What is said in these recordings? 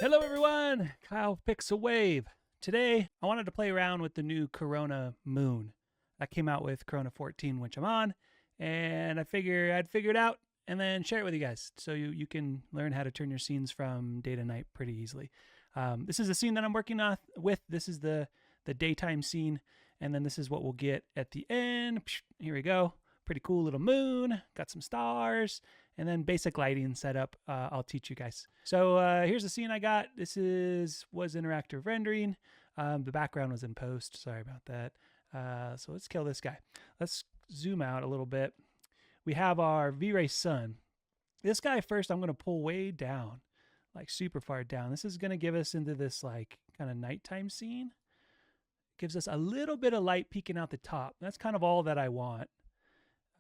Hello everyone, Kyle Picks a Wave. Today I wanted to play around with the new Corona Moon. That came out with Corona 14, which I'm on, and I figure I'd figure it out and then share it with you guys so you can learn how to turn your scenes from day to night pretty easily. This is the scene that I'm working on with. This is the daytime scene, and then this is what we'll get at the end. Here we go. Pretty cool little moon, got some stars, and then basic lighting setup. I'll teach you guys. So here's the scene I got. This was interactive rendering. The background was in post. Sorry about that. So let's kill this guy. Let's zoom out a little bit. We have our V-Ray sun. This guy first I'm going to pull way down, like super far down. This is going to give us into this like kind of nighttime scene. Gives us a little bit of light peeking out the top. That's kind of all that I want.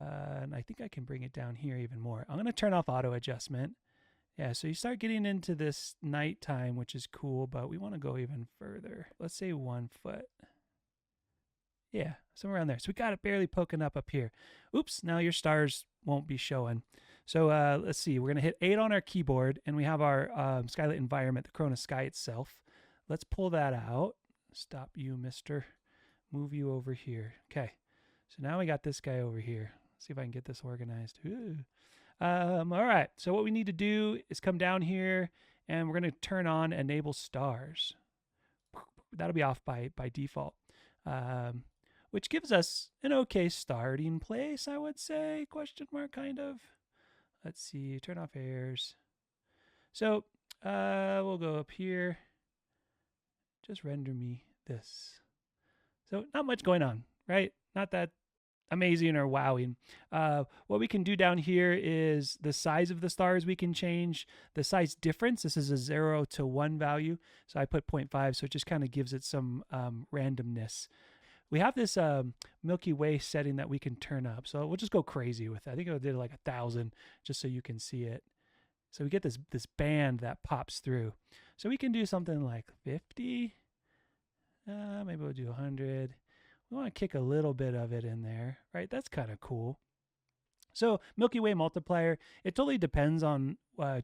And I think I can bring it down here even more. I'm going to turn off auto adjustment. Yeah, so you start getting into this nighttime, which is cool, but we want to go even further. Let's say 1 foot. Yeah, somewhere around there. So we got it barely poking up here. Oops, now your stars won't be showing. So let's see. We're going to hit 8 on our keyboard, and we have our skylit environment, the Corona sky itself. Let's pull that out. Stop you, mister. Move you over here. Okay, so now we got this guy over here. See if I can get this organized. All right, so what we need to do is come down here and we're going to turn on enable stars. That'll be off by default, which gives us an okay starting place, I would say, question mark kind of. Let's see, turn off airs. So we'll go up here. Just render me this. So not much going on, right? Not that amazing or wowing. What we can do down here is the size of the stars we can change. The size difference, this is a 0 to 1 value. So I put 0.5, so it just kind of gives it some randomness. We have this Milky Way setting that we can turn up. So we'll just go crazy with it. I think I did like 1,000 just so you can see it. So we get this band that pops through. So we can do something like 50. Maybe we'll do 100. We want to kick a little bit of it in there, right? That's kind of cool. So Milky Way multiplier, it totally depends on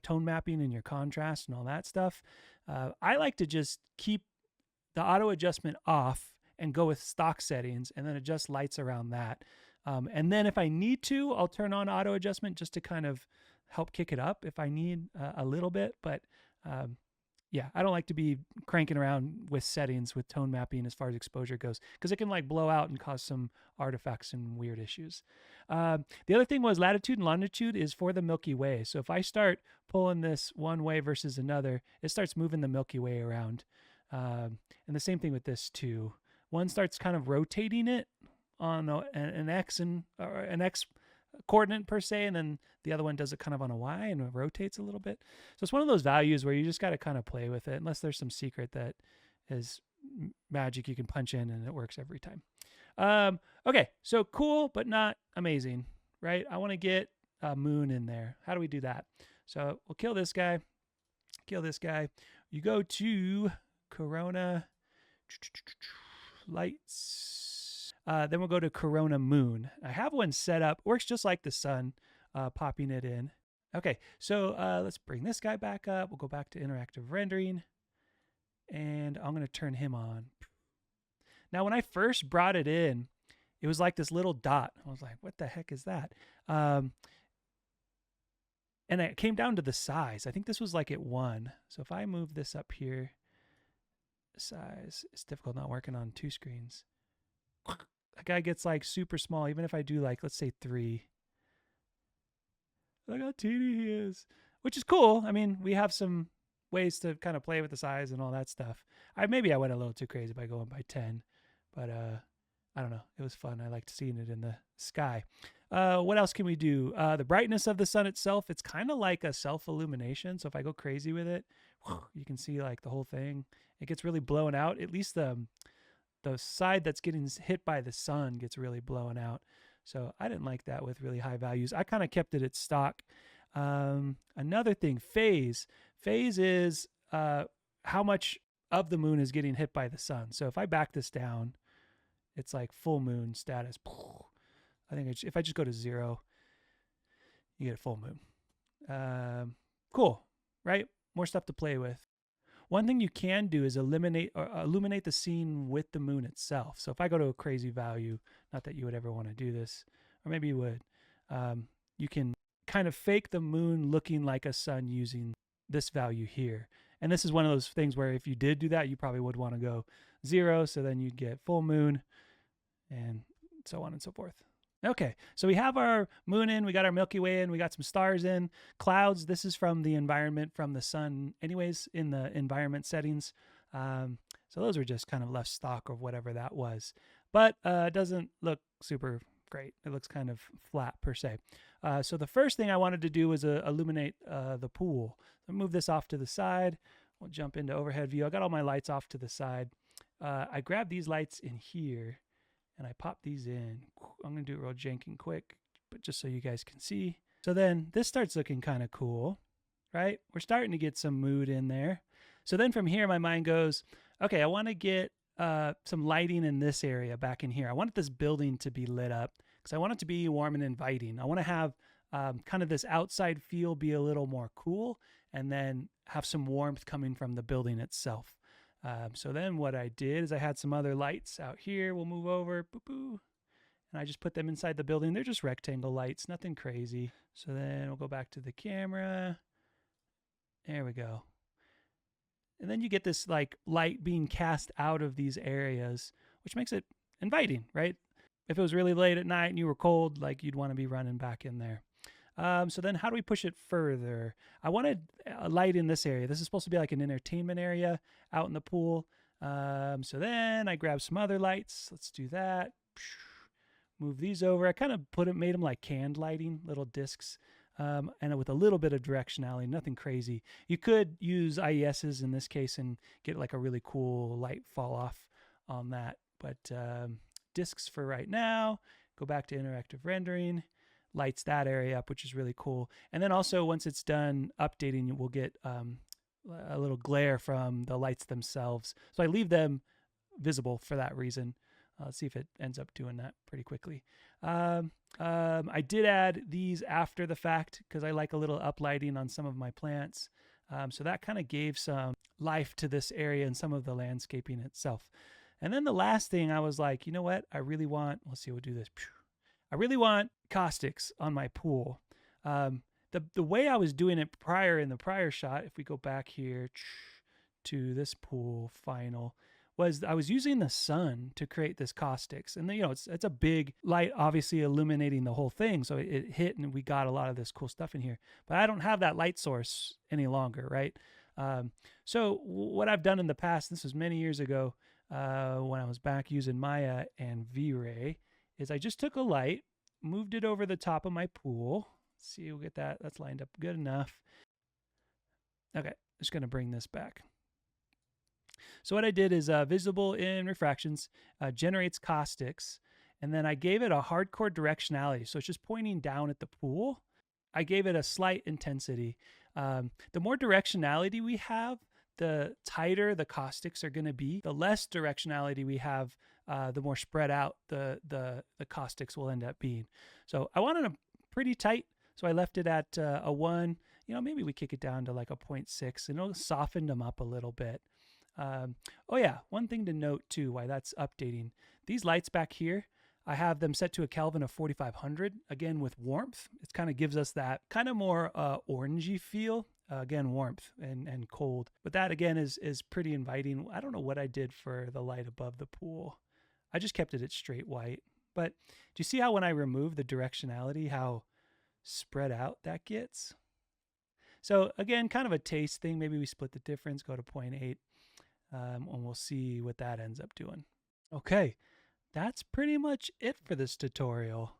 tone mapping and your contrast and all that stuff. I like to just keep the auto adjustment off and go with stock settings and then adjust lights around that. And then if I need to, I'll turn on auto adjustment just to kind of help kick it up if I need a little bit. But yeah, I don't like to be cranking around with settings with tone mapping as far as exposure goes, because it can like blow out and cause some artifacts and weird issues. The other thing was latitude and longitude is for the Milky Way. So if I start pulling this one way versus another, it starts moving the Milky Way around. And the same thing with this too. One starts kind of rotating it on an X or an X coordinate per se, and then the other one does it kind of on a Y and it rotates a little bit. So it's one of those values where you just got to kind of play with it, unless there's some secret that is magic you can punch in and it works every time. Okay, so cool, but not amazing, right? I want to get a moon in there. How do we do that? So we'll kill this guy. Kill this guy. You go to Corona lights. Then we'll go to Corona Moon. I have one set up. Works just like the sun, popping it in. Okay, so let's bring this guy back up. We'll go back to interactive rendering. And I'm going to turn him on. Now, when I first brought it in, it was like this little dot. I was like, what the heck is that? And it came down to the size. I think this was like at 1. So if I move this up here, size, it's difficult not working on 2 screens. That guy gets like super small, even if I do like, let's say 3. Look how teeny he is, which is cool. I mean, we have some ways to kind of play with the size and all that stuff. Maybe I went a little too crazy by going by 10, but I don't know. It was fun. I liked seeing it in the sky. What else can we do? The brightness of the sun itself, it's kind of like a self-illumination. So if I go crazy with it, you can see like the whole thing. It gets really blown out. At least the side that's getting hit by the sun gets really blown out. So I didn't like that with really high values. I kind of kept it at stock. Another thing, phase. Phase is how much of the moon is getting hit by the sun. So if I back this down, it's like full moon status. I think if I just go to 0, you get a full moon. Cool, right? More stuff to play with. one thing you can do is illuminate the scene with the moon itself. So if I go to a crazy value, not that you would ever want to do this, or maybe you would, you can kind of fake the moon looking like a sun using this value here. And this is one of those things where if you did do that, you probably would want to go 0. So then you'd get full moon and so on and so forth. Okay, so we have our moon in, we got our Milky Way in, we got some stars in, clouds. This is from the environment, from the sun anyways, in the environment settings. So those were just kind of left stock of whatever that was. But it doesn't look super great. It looks kind of flat per se. So the first thing I wanted to do was illuminate the pool. So move this off to the side. We'll jump into overhead view. I got all my lights off to the side. I grabbed these lights in here and I pop these in. I'm going to do it real janky and quick, but just so you guys can see. So then this starts looking kind of cool, right? We're starting to get some mood in there. So then from here, my mind goes, okay, I want to get some lighting in this area back in here. I want this building to be lit up because I want it to be warm and inviting. I want to have kind of this outside feel be a little more cool and then have some warmth coming from the building itself. So then what I did is I had some other lights out here. We'll move over, boo-boo, and I just put them inside the building. They're just rectangle lights, nothing crazy. So then we'll go back to the camera. There we go. And then you get this like light being cast out of these areas, which makes it inviting, right? If it was really late at night and you were cold, like you'd want to be running back in there. So then how do we push it further? I wanted a light in this area. This is supposed to be like an entertainment area out in the pool. So then I grabbed some other lights. Let's do that. Move these over. I kind of made them like canned lighting, little discs, and with a little bit of directionality, nothing crazy. You could use IESs in this case and get like a really cool light fall off on that. But discs for right now. Go back to interactive rendering. Lights that area up, which is really cool. And then also once it's done updating, we'll get a little glare from the lights themselves. So I leave them visible for that reason. Let's see if it ends up doing that pretty quickly. I did add these after the fact because I like a little uplighting on some of my plants. So that kind of gave some life to this area and some of the landscaping itself. And then the last thing I was like, you know what? I really want, let's see, we'll do this. I really want caustics on my pool. The way I was doing it in the prior shot, if we go back here to this pool final, was I was using the sun to create this caustics. And then, it's a big light, obviously illuminating the whole thing. So it hit and we got a lot of this cool stuff in here. But I don't have that light source any longer, right? So what I've done in the past, this was many years ago when I was back using Maya and V-Ray, is I just took a light, moved it over the top of my pool. Let's see, we'll get that. That's lined up good enough. Okay, just going to bring this back. So what I did is visible in refractions, generates caustics, and then I gave it a hardcore directionality. So it's just pointing down at the pool. I gave it a slight intensity. The more directionality we have, the tighter the caustics are going to be. The less directionality we have, the more spread out the caustics will end up being. So I wanted them pretty tight, so I left it at a 1. Maybe we kick it down to like a 0.6, and it'll soften them up a little bit. Oh yeah, one thing to note too, why that's updating. These lights back here, I have them set to a Kelvin of 4500, again with warmth. It kind of gives us that kind of more orangey feel. Again, warmth and cold. But that again is pretty inviting. I don't know what I did for the light above the pool. I just kept it at straight white. But do you see how when I remove the directionality, how spread out that gets? So again, kind of a taste thing. Maybe we split the difference, go to 0.8, and we'll see what that ends up doing. Okay, that's pretty much it for this tutorial.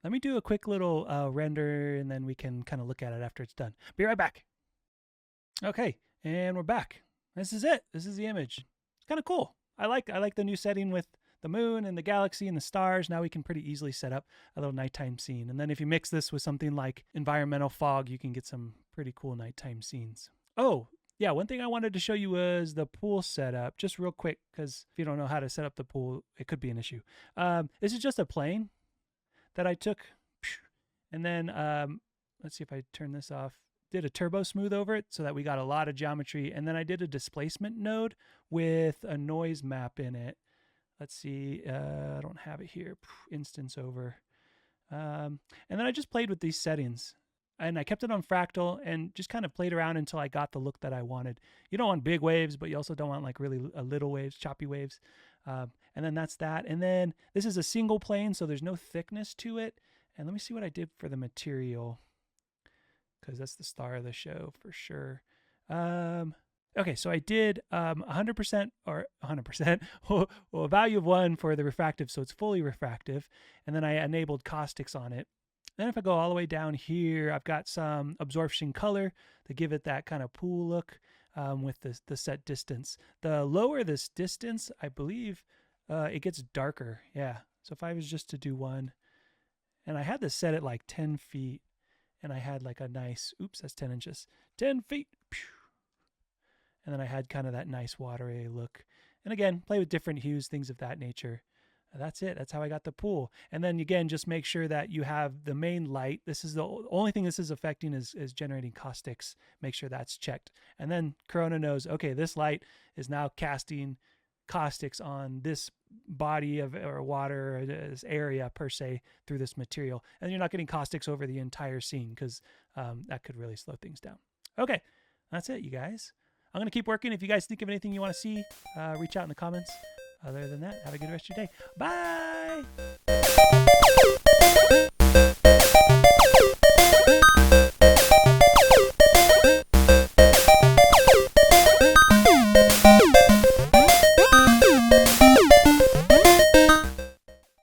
Let me do a quick little render and then we can kind of look at it after it's done. Be right back. Okay, and we're back. This is it. This is the image. It's kind of cool. I like the new setting with the moon and the galaxy and the stars. Now we can pretty easily set up a little nighttime scene. And then if you mix this with something like environmental fog, you can get some pretty cool nighttime scenes. Oh, yeah, one thing I wanted to show you was the pool setup, just real quick, because if you don't know how to set up the pool, it could be an issue. This is just a plane that I took, and then let's see if I turn this off. did a turbo smooth over it so that we got a lot of geometry. And then I did a displacement node with a noise map in it. Let's see, I don't have it here. Instance over. And then I just played with these settings. And I kept it on fractal and just kind of played around until I got the look that I wanted. You don't want big waves, but you also don't want like really little waves, choppy waves. And then that's that. And then this is a single plane, so there's no thickness to it. And let me see what I did for the material, because that's the star of the show for sure. Okay, so I did 100% or 100%, well, a value of 1 for the refractive, so it's fully refractive. And then I enabled caustics on it. Then if I go all the way down here, I've got some absorption color to give it that kind of pool look with the set distance. The lower this distance, I believe, it gets darker. Yeah, so if I was just to do 1, and I had this set at like 10 feet, and I had like a nice, oops, that's 10 inches, 10 feet. And then I had kind of that nice watery look. And again, play with different hues, things of that nature. That's it. That's how I got the pool. And then again, just make sure that you have the main light. This is the only thing this is affecting is generating caustics. Make sure that's checked. And then Corona knows, okay, this light is now casting caustics on this body of or water, or this area per se, through this material. And you're not getting caustics over the entire scene because that could really slow things down. Okay, that's it, you guys. I'm going to keep working. If you guys think of anything you want to see, reach out in the comments. Other than that, have a good rest of your day. Bye!